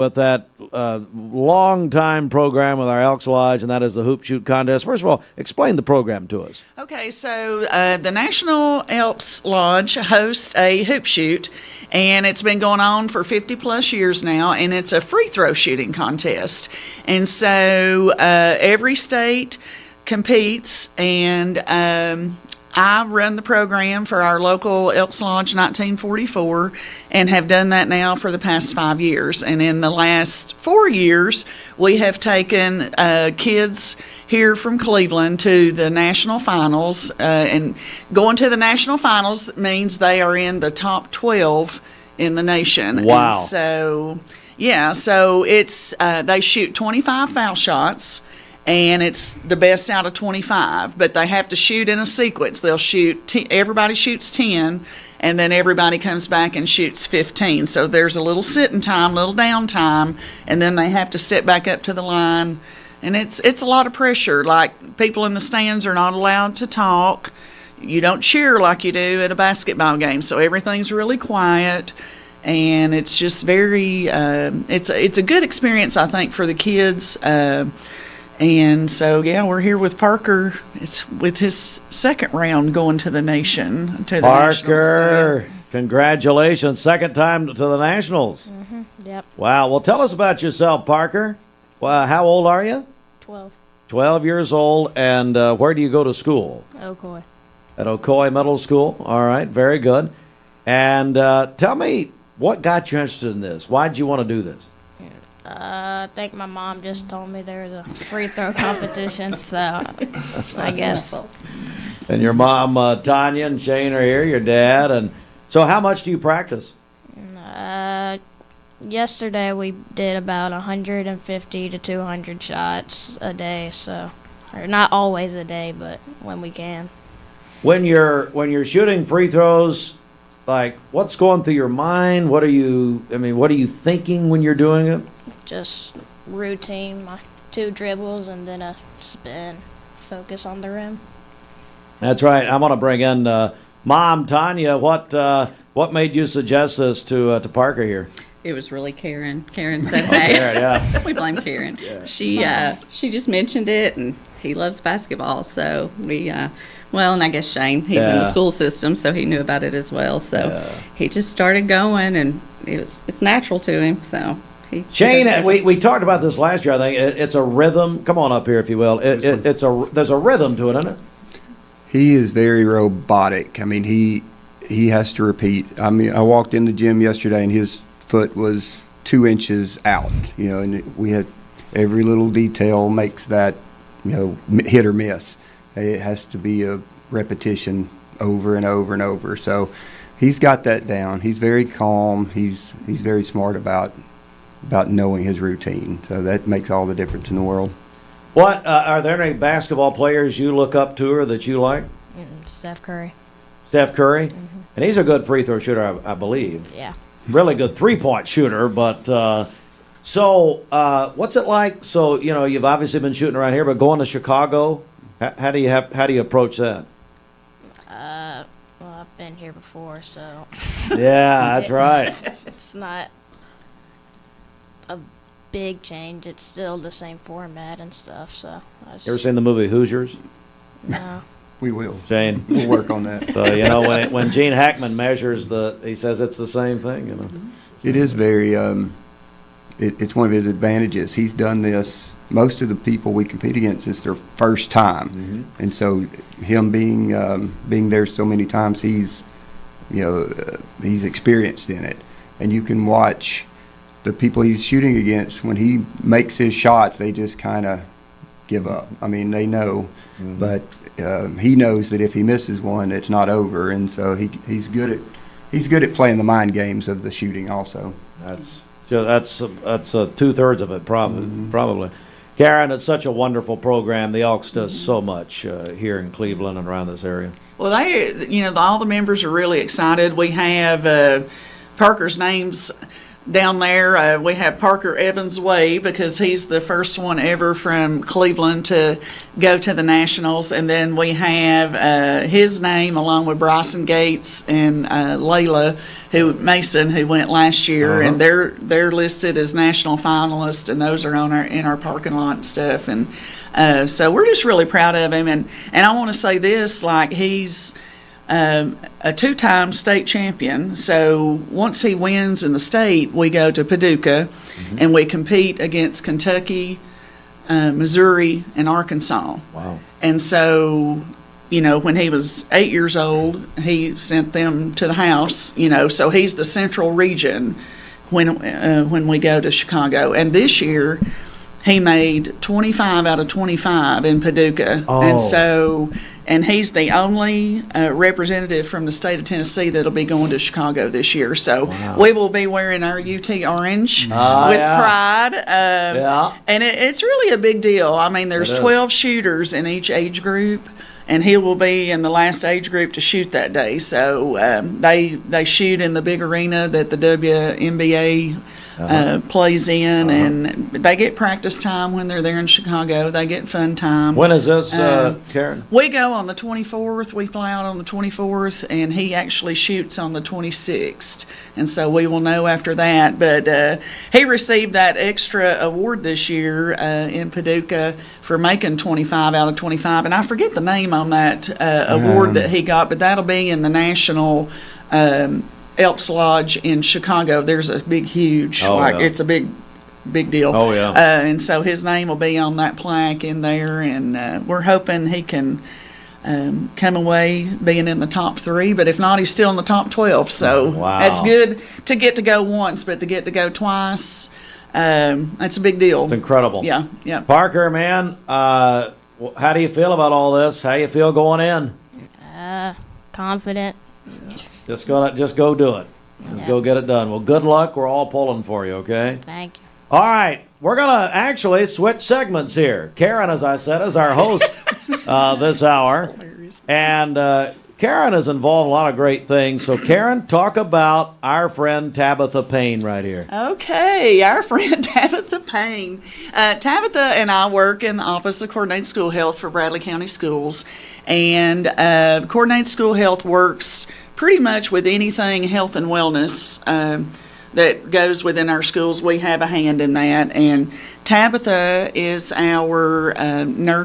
with that long-time program with our Elks Lodge, and that is the Hoop Shoot Contest. First of all, explain the program to us. Okay, so the National Elks Lodge hosts a hoop shoot, and it's been going on for 50-plus years now, and it's a free throw shooting contest. And so every state competes, and I run the program for our local Elks Lodge 1944 and have done that now for the past 5 years. And in the last 4 years, we have taken kids here from Cleveland to the national finals. And going to the national finals means they are in the top 12 in the nation. Wow. And so, yeah, so it's they shoot 25 foul shots. And it's the best out of 25, but they have to shoot in a sequence. They'll shoot, everybody shoots 10, and then everybody comes back and shoots 15. So there's a little sitting time, little down time, and then they have to step back up to the line. And it's a lot of pressure. Like, people in the stands are not allowed to talk. You don't cheer like you do at a basketball game, so everything's really quiet. And it's just very, it's a good experience, I think, for the kids. And so, yeah, we're here with Parker. It's with his second round going to the nation, to the Parker, nationals. congratulations. Second time to the Nationals. Mm-hmm. Yep. Wow. Well, tell us about yourself, Parker. Well, how old are you? 12. 12 years old. And where do you go to school? Ocoy. At Ocoee Middle School. All right. Very good. And tell me, what got you interested in this? Why did you want to do this? I think my mom just told me there was a free throw competition, so I guess. And your mom, Tanya and Shane are here, your dad. And so how much do you practice? Yesterday we did about 150 to 200 shots a day, so or not always a day, but when we can. When you're shooting free throws, like, what's going through your mind? What are you thinking when you're doing it? Just routine, my 2 dribbles and then a spin, focus on the rim. That's right. I'm going to bring in Mom, Tanya. What made you suggest this to Parker here? It was really Karen. Karen said, "Hey, Karen, yeah. we blame Karen." Yeah. She just mentioned it, and he loves basketball, so we. Well, and I guess Shane, he's in the school system, so he knew about it as well. So he just started going, and it's natural to him. So Shane, we talked about this last year. I think it's a rhythm. Come on up here, if you will. There's a rhythm to it, isn't it? He is very robotic. I mean, he has to repeat. I mean, I walked in the gym yesterday, and his foot was 2 inches out. And we had every little detail makes that hit or miss. It has to be a repetition over and over and over. So he's got that down. He's very calm. He's very smart about knowing his routine. So that makes all the difference in the world. What are there any basketball players you look up to or that you like? Steph Curry. Steph Curry? Mm-hmm. And he's a good free throw shooter, I believe. Yeah. Really good 3-point shooter. But what's it like? So, you've obviously been shooting around here, but going to Chicago, how do you approach that? Well, I've been here before, so. Yeah, that's right. It's not a big change. It's still the same format and stuff, so. You ever seen the movie Hoosiers? No. We will. Shane? We'll work on that. So, when Gene Hackman measures he says it's the same thing, It is very, it's one of his advantages. He's done this. Most of the people we compete against, it's their first time. Mm-hmm. And so him being there so many times, he's experienced in it. And you can watch the people he's shooting against, when he makes his shots, they just kind of give up. I mean, they know, but he knows that if he misses one, it's not over. And so he's good at playing the mind games of the shooting also. That's 2/3 of it, probably. Karen, it's such a wonderful program. The Elks does so much here in Cleveland and around this area. Well, all the members are really excited. We have Parker's name's down there. We have Parker Evans Way because he's the first one ever from Cleveland to go to the Nationals. And then we have his name along with Bryson Gates and Layla Mason, who went last year, and they're listed as national finalists, and those are in our parking lot and stuff. And so we're just really proud of him. And I want to say this, like he's a two-time state champion. So once he wins in the state, we go to Paducah and we compete against Kentucky, Missouri, and Arkansas. Wow. And so, when he was 8 years old, he sent them to the house, so he's the central region when we go to Chicago. And this year, he made 25 out of 25 in Paducah. Oh. And he's the only representative from the state of Tennessee that'll be going to Chicago this year. So we will be wearing our UT orange with pride. And it's really a big deal. I mean, there's 12 shooters in each age group, and he will be in the last age group to shoot that day. So they shoot in the big arena that the WNBA plays in, and they get practice time when they're there in Chicago. They get fun time. When is this, Karen? We go on the 24th. We fly out on the 24th, and he actually shoots on the 26th. And so we will know after that. But he received that extra award this year in Paducah for making 25 out of 25. And I forget the name on that award that he got, but that'll be in the national Elks Lodge in Chicago. There's a big, huge, it's a big deal. Oh, yeah. And so his name will be on that plaque in there, and we're hoping he can come away being in the top 3, but if not, he's still in the top 12. So that's good to get to go once, but to get to go twice, that's a big deal. It's incredible. Yeah, yeah. Parker, man, how do you feel about all this? How you feel going in? Confident. Just go do it. Just go get it done. Well, good luck. We're all pulling for you, okay? Thank you. All right. We're going to actually switch segments here. Karen, as I said, is our host this hour. And Karen is involved in a lot of great things. So, Karen, talk about our friend Tabitha Payne right here. Okay, our friend Tabitha Payne. Tabitha and I work in the Office of Coordinated School Health for Bradley County Schools. And Coordinated School Health works pretty much with anything health and wellness that goes within our schools. We have a hand in that. And Tabitha is our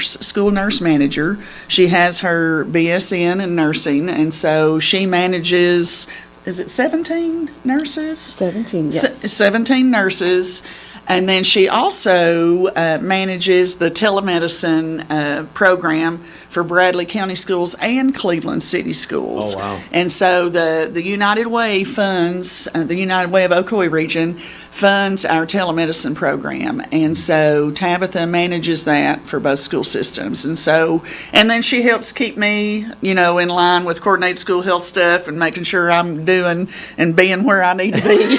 school nurse manager. She has her BSN in nursing, and so she manages, is it 17 nurses? 17, yes. 17 nurses. And then she also manages the telemedicine program for Bradley County Schools and Cleveland City Schools. Oh, wow. And so the United Way funds, the United Way of Ocoee region funds our telemedicine program. And so Tabitha manages that for both school systems. And then she helps keep me, in line with coordinated school health stuff and making sure I'm doing and being where I need to be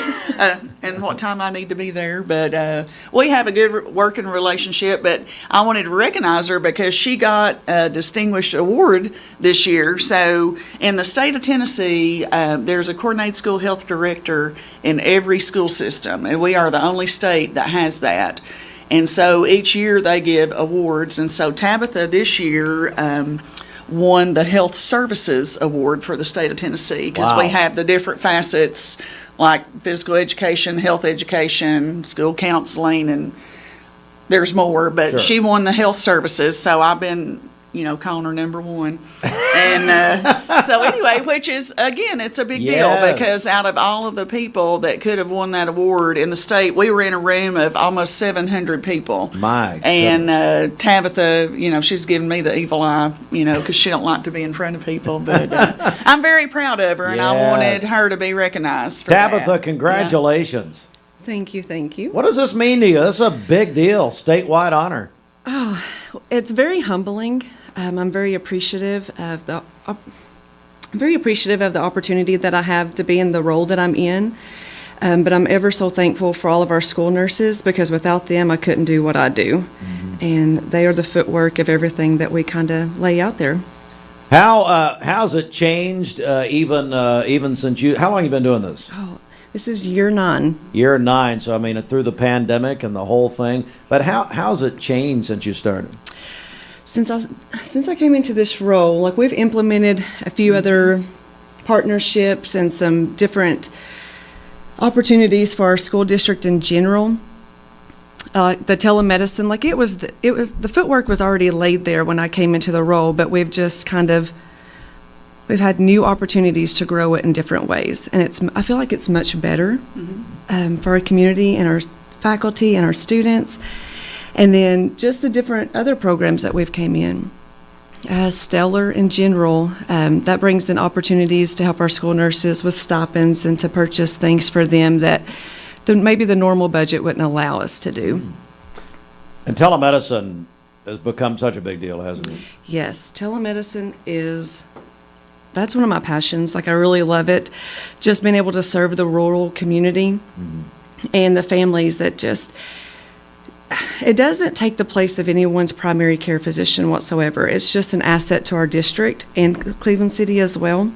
and what time I need to be there. But we have a good working relationship. But I wanted to recognize her because she got a distinguished award this year. So in the state of Tennessee, there's a coordinated school health director in every school system, and we are the only state that has that. And so each year they give awards, and so Tabitha this year won the Health Services Award for the state of Tennessee because we have the different facets like physical education, health education, school counseling, and there's more, but she won the health services, so I've been calling her number one. And so anyway, which is, again, it's a big deal because out of all of the people that could have won that award in the state, we were in a room of almost 700 people. My And Tabitha, she's giving me the evil eye, because she don't like to be in front of people. But I'm very proud of her, and I wanted her to be recognized for Tabitha, that. congratulations. Thank you, thank you. What does this mean to you? This is a big deal, statewide honor. Oh, it's very humbling. I'm very appreciative of the opportunity that I have to be in the role that I'm in. But I'm ever so thankful for all of our school nurses because without them, I couldn't do what I do. Mm-hmm. And they are the footwork of everything that we kind of lay out there. How's it changed even since how long have you been doing this? Oh, This is year 9. Year 9. So I mean, through the pandemic and the whole thing. But how's it changed since you started? Since I came into this role, like we've implemented a few other partnerships and some different opportunities for our school district in general. The telemedicine, like it was the footwork was already laid there when I came into the role, but we've just we've had new opportunities to grow it in different ways, and I feel like it's much better for our community and our faculty and our students. And then just the different other programs that we've came in. Stellar in general, that brings in opportunities to help our school nurses with stipends and to purchase things for them that maybe the normal budget wouldn't allow us to do. And telemedicine has become such a big deal, hasn't it? Yes, telemedicine that's one of my passions. Like I really love it. Just being able to serve the rural community and the families that it doesn't take the place of anyone's primary care physician whatsoever. It's just an asset to our district and Cleveland City as well,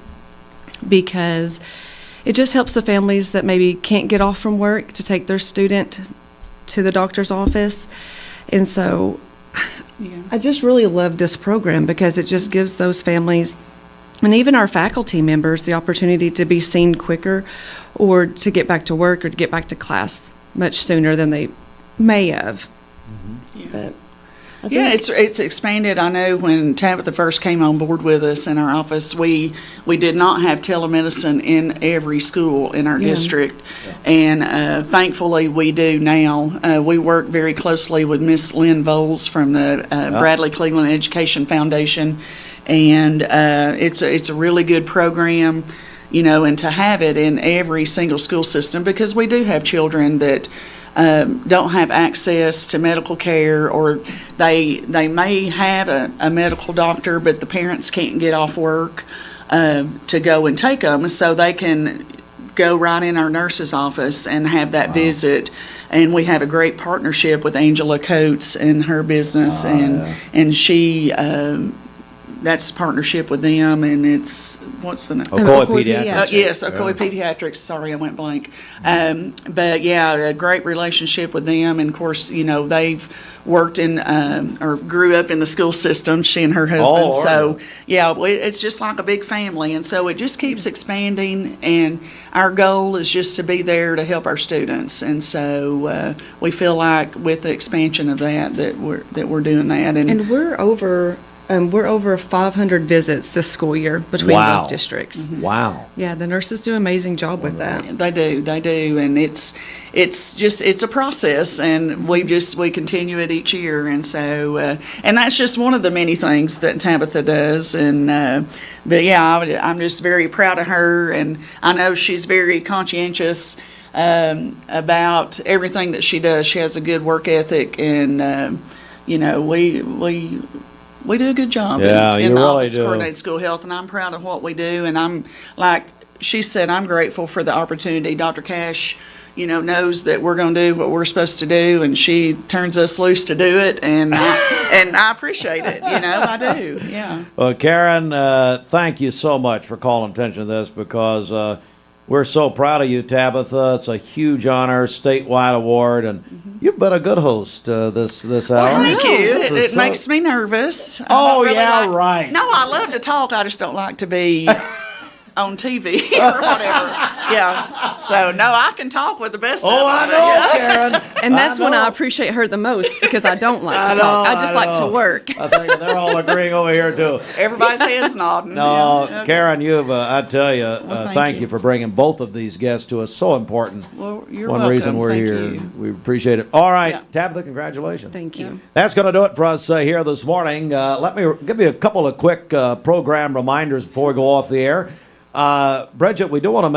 because it just helps the families that maybe can't get off from work to take their student to the doctor's office. And so I just really love this program because it just gives those families and even our faculty members the opportunity to be seen quicker or to get back to work or to get back to class much sooner than they may have. But I think it's expanded. I know when Tabitha first came on board with us in our office, we did not have telemedicine in every school in our district, and thankfully we do now. We work very closely with Miss Lynn Voles from the Bradley Cleveland Education Foundation, and it's a really good program, and to have it in every single school system, because we do have children that don't have access to medical care, or they may have a medical doctor, but the parents can't get off work to go and take them, so they can go right in our nurse's office and have that visit. And we have a great partnership with Angela Coates and her business, and she that's partnership with them, and it's, what's the name? Ocoee Pediatrics. Yes, Ocoee Pediatrics. Sorry, I went blank. But yeah, a great relationship with them, and of course, they've worked in or grew up in the school system, she and her husband. So yeah, it's just like a big family, and so it just keeps expanding, and our goal is just to be there to help our students, and so we feel like with the expansion of that we're doing that, and we're over 500 visits this school year between both districts. Wow. Yeah, the nurses do an amazing job with that. They do, and it's a process, and we continue it each year, and so and that's just one of the many things that Tabitha does, and but yeah, I'm just very proud of her, and I know she's very conscientious about everything that she does. She has a good work ethic, and we do a good job in the really Office do. of Coordinated School Health, and I'm proud of what we do, and I'm, like she said, I'm grateful for the opportunity. Dr. Cash, knows that we're going to do what we're supposed to do, and she turns us loose to do it, and I appreciate it, I do, yeah. Well, Karen, thank you so much for calling attention to this, because we're so proud of you, Tabitha. It's a huge honor, statewide award, and you've been a good host this hour. Well, thank you. It makes me nervous. Right. No, I love to talk. I just don't like to be on TV or whatever. Yeah. So, no, I can talk with the best of them. I know, Karen. And that's when I appreciate her the most, because I don't like to talk. I just like to work. I think they're all agreeing over here, too. Everybody's head's nodding. No, Yeah. Karen, I tell you, thank you. you for bringing both of these guests to us. So important. Well, you're One welcome. reason we're Thank here. you. We appreciate it. All right, Yeah. Tabitha, congratulations. Thank you. That's going to do it for us here this morning. Let me give you a couple of quick program reminders before we go off the air. Bridget, we do want to mention